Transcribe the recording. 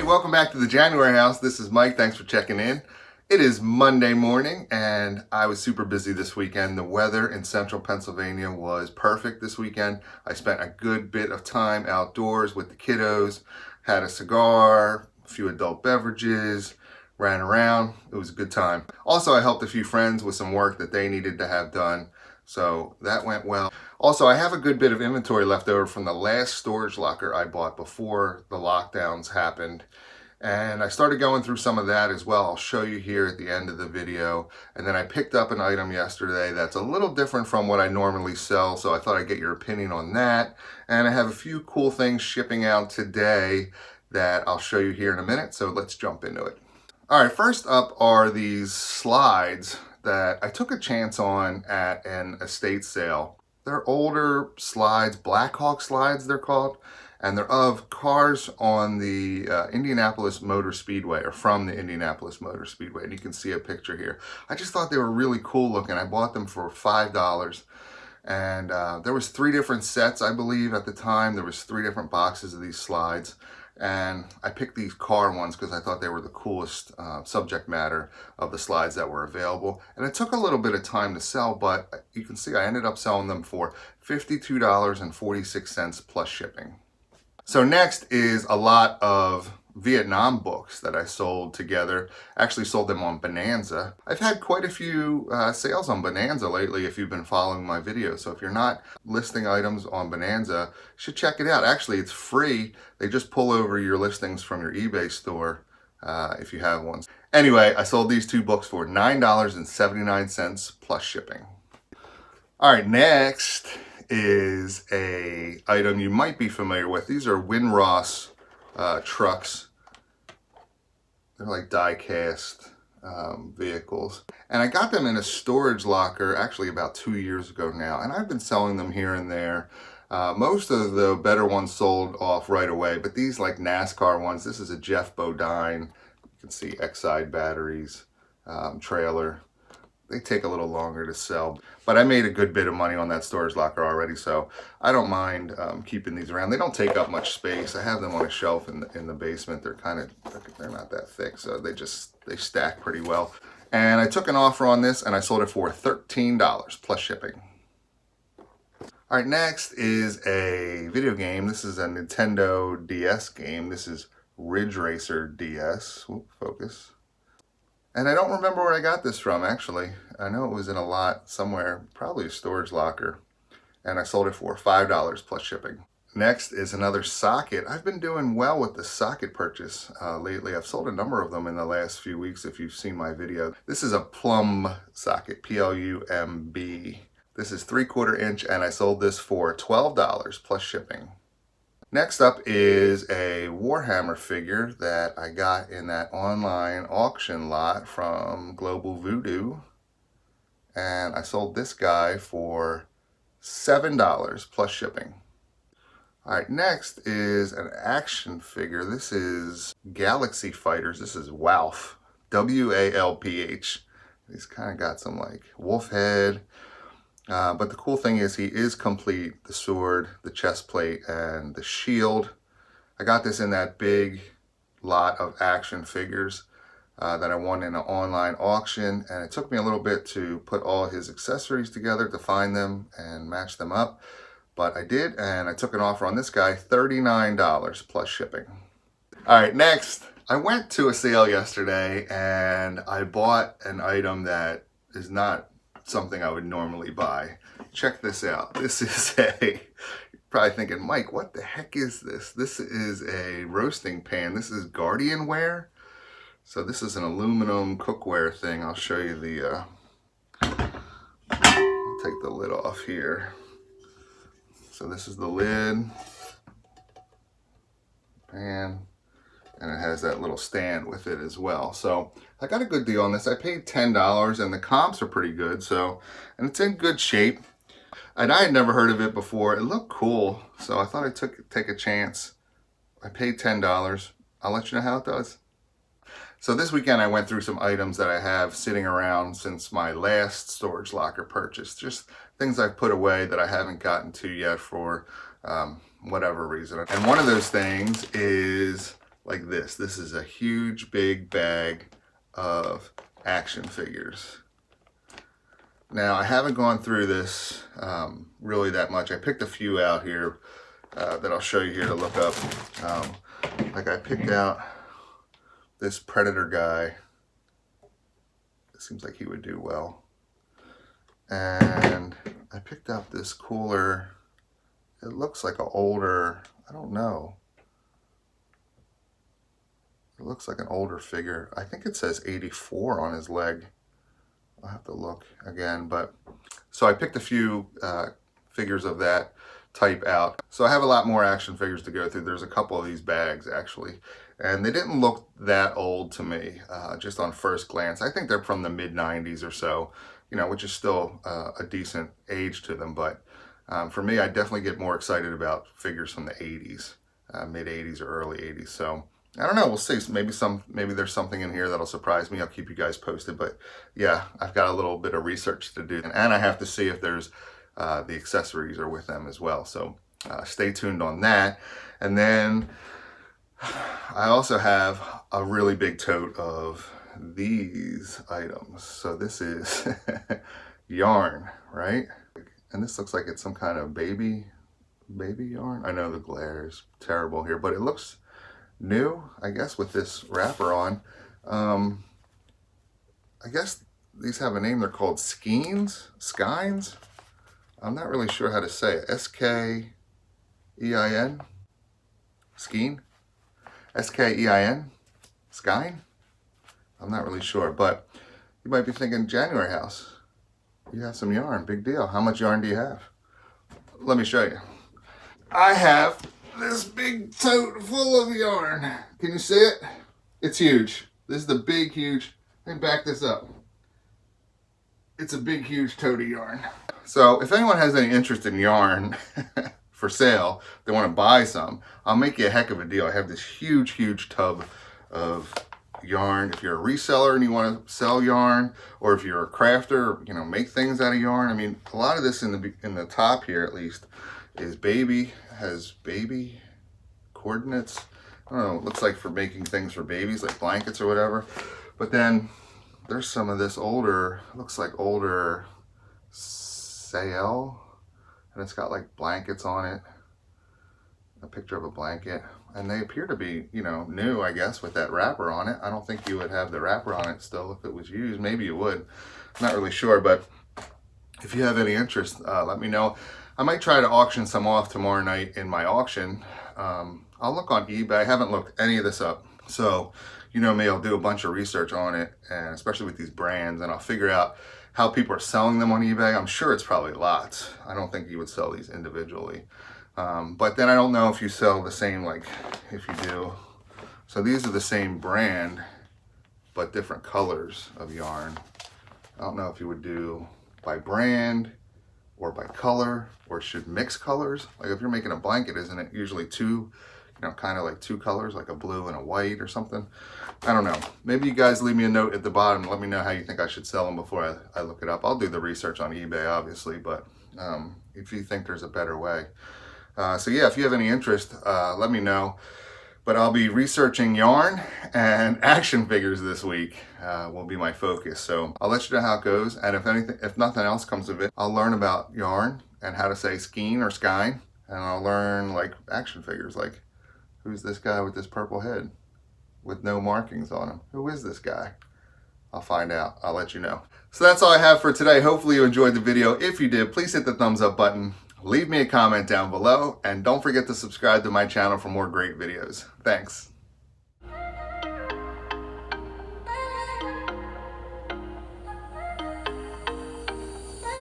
Hey, welcome back to the January House. This is Mike. Thanks for checking in. It is Monday morning and I was super busy this weekend. The weather in central Pennsylvania was perfect this weekend. I spent a good bit of time outdoors with the kiddos, had a cigar, a few adult beverages, ran around. It was a good time. Also, I helped a few friends with some work that they needed to have done. So that went well. Also, I have a good bit of inventory left over from the last storage locker I bought before the lockdowns happened. And I started going through some of that as well. I'll show you here at the end of the video. And then I picked up an item yesterday that's a little different from what I normally sell, so I thought I'd get your opinion on that. And I have a few cool things shipping out today that I'll show you here in a minute, so let's jump into it. All right, first up are these slides that I took a chance on at an estate sale. They're older slides, Blackhawk slides they're called, and they're of cars on the Indianapolis Motor Speedway, or from the Indianapolis Motor Speedway, and you can see a picture here. I just thought they were really cool looking. I bought them for $5, and there was 3 different sets, I believe, at the time. There was 3 different boxes of these slides. And I picked these car ones because I thought they were the coolest subject matter of the slides that were available. And it took a little bit of time to sell, but you can see I ended up selling them for $52.46 plus shipping. So next is a lot of Vietnam books that I sold together. Actually sold them on Bonanza. I've had quite a few sales on Bonanza lately if you've been following my videos. So if you're not listing items on Bonanza, you should check it out. Actually, it's free. They just pull over your listings from your eBay store if you have one. Anyway, I sold these 2 books for $9.79 plus shipping. All right, next is a item you might be familiar with. These are Winross trucks. They're like die-cast vehicles. And I got them in a storage locker actually about 2 years ago now, and I've been selling them here and there. Most of the better ones sold off right away, but these like NASCAR ones, this is a Jeff Bodine. You can see Exide batteries, trailer. They take a little longer to sell, but I made a good bit of money on that storage locker already, so I don't mind keeping these around. They don't take up much space. I have them on a shelf in the basement. They're not that thick, so they stack pretty well. And I took an offer on this and I sold it for $13 plus shipping. All right, next is a video game. This is a Nintendo DS game. This is Ridge Racer DS. Whoop, focus. And I don't remember where I got this from, actually. I know it was in a lot somewhere, probably a storage locker. And I sold it for $5 plus shipping. Next is another socket. I've been doing well with the socket purchase lately. I've sold a number of them in the last few weeks if you've seen my video. This is a Plumb socket, P-L-U-M-B. This is 3/4 inch and I sold this for $12 plus shipping. Next up is a Warhammer figure that I got in that online auction lot from Global Voodoo. And I sold this guy for $7 plus shipping. All right, next is an action figure. This is Galaxy Fighters. This is WALPH, W-A-L-P-H. He's kind of got some like wolf head. But the cool thing is he is complete, the sword, the chest plate, and the shield. I got this in that big lot of action figures that I won in an online auction, and it took me a little bit to put all his accessories together to find them and match them up. But I did, and I took an offer on this guy, $39 plus shipping. All right, next, I went to a sale yesterday and I bought an item that is not something I would normally buy. Check this out. This is you're probably thinking, Mike, what the heck is this? This is a roasting pan. This is Guardian ware. So this is an aluminum cookware thing. I'll show you the, I'll take the lid off here. So this is the lid, pan, and it has that little stand with it as well. So I got a good deal on this. I paid $10 and the comps are pretty good. And it's in good shape. And I had never heard of it before. It looked cool. So I thought I'd take a chance. I paid $10. I'll let you know how it does. So this weekend I went through some items that I have sitting around since my last storage locker purchase. Just things I've put away that I haven't gotten to yet for whatever reason. And one of those things is like this. This is a huge, big bag of action figures. Now, I haven't gone through this really that much. I picked a few out here that I'll show you here to look up. Like I picked out this Predator guy. It seems like he would do well. And I picked up this cooler. It looks like an older, I don't know. It looks like an older figure. I think it says 84 on his leg. I'll have to look again, but so I picked a few figures of that type out. So I have a lot more action figures to go through. There's a couple of these bags actually, and they didn't look that old to me, just on first glance. I think they're from the mid 90s or so, you know, which is still a decent age to them. But for me, I definitely get more excited about figures from the 80s, mid 80s or early 80s. So I don't know, we'll see. Maybe there's something in here that'll surprise me. I'll keep you guys posted. But yeah, I've got a little bit of research to do, and I have to see if there's the accessories are with them as well. So stay tuned on that. And then I also have a really big tote of these items. So this is yarn, right? And this looks like it's some kind of baby yarn. I know the glare is terrible here, but it looks new, I guess, with this wrapper on. I guess these have a name. They're called skeins. I'm not really sure how to say it. S-K-E-I-N? Skein? S-K-E-I-N? Skein? I'm not really sure, but you might be thinking, January House, you have some yarn, big deal. How much yarn do you have? Let me show you. I have this big tote full of yarn. Can you see it? It's huge. This is the big, huge, let me back this up. It's a big, huge tote of yarn. So if anyone has any interest in yarn for sale, they want to buy some, I'll make you a heck of a deal. I have this huge, huge tub of yarn. If you're a reseller and you want to sell yarn, or if you're a crafter, you know, make things out of yarn. I mean, a lot of this in the top here, at least, is has baby coordinates. I don't know, it looks like for making things for babies, like blankets or whatever. But then there's some of this older, looks like older sale, and it's got like blankets on it, a picture of a blanket, and they appear to be, you know, new, I guess, with that wrapper on it. I don't think you would have the wrapper on it still if it was used. Maybe you would, I'm not really sure. But if you have any interest, let me know. I might try to auction some off tomorrow night in my auction. I'll look on eBay. I haven't looked any of this up, so you know me, I'll do a bunch of research on it, and especially with these brands, and I'll figure out how people are selling them on eBay. I'm sure it's probably lots. I don't think you would sell these individually. But then I don't know if you sell the same, like if you do. So these are the same brand, but different colors of yarn. I don't know if you would do by brand or by color, or should mix colors. Like if you're making a blanket, isn't it usually two, you know, kind of like two colors, like a blue and a white or something? I don't know. Maybe you guys leave me a note at the bottom and let me know how you think I should sell them before I look it up. I'll do the research on eBay, obviously, but if you think there's a better way. So yeah, if you have any interest, let me know. But I'll be researching yarn and action figures this week. Will be my focus. So I'll let you know how it goes. And if nothing else comes of it, I'll learn about yarn and how to say skein or skein. And I'll learn like action figures, like who's this guy with this purple head with no markings on him? Who is this guy? I'll find out. I'll let you know. So that's all I have for today. Hopefully you enjoyed the video. If you did, please hit the thumbs up button. Leave me a comment down below, and don't forget to subscribe to my channel for more great videos. Thanks.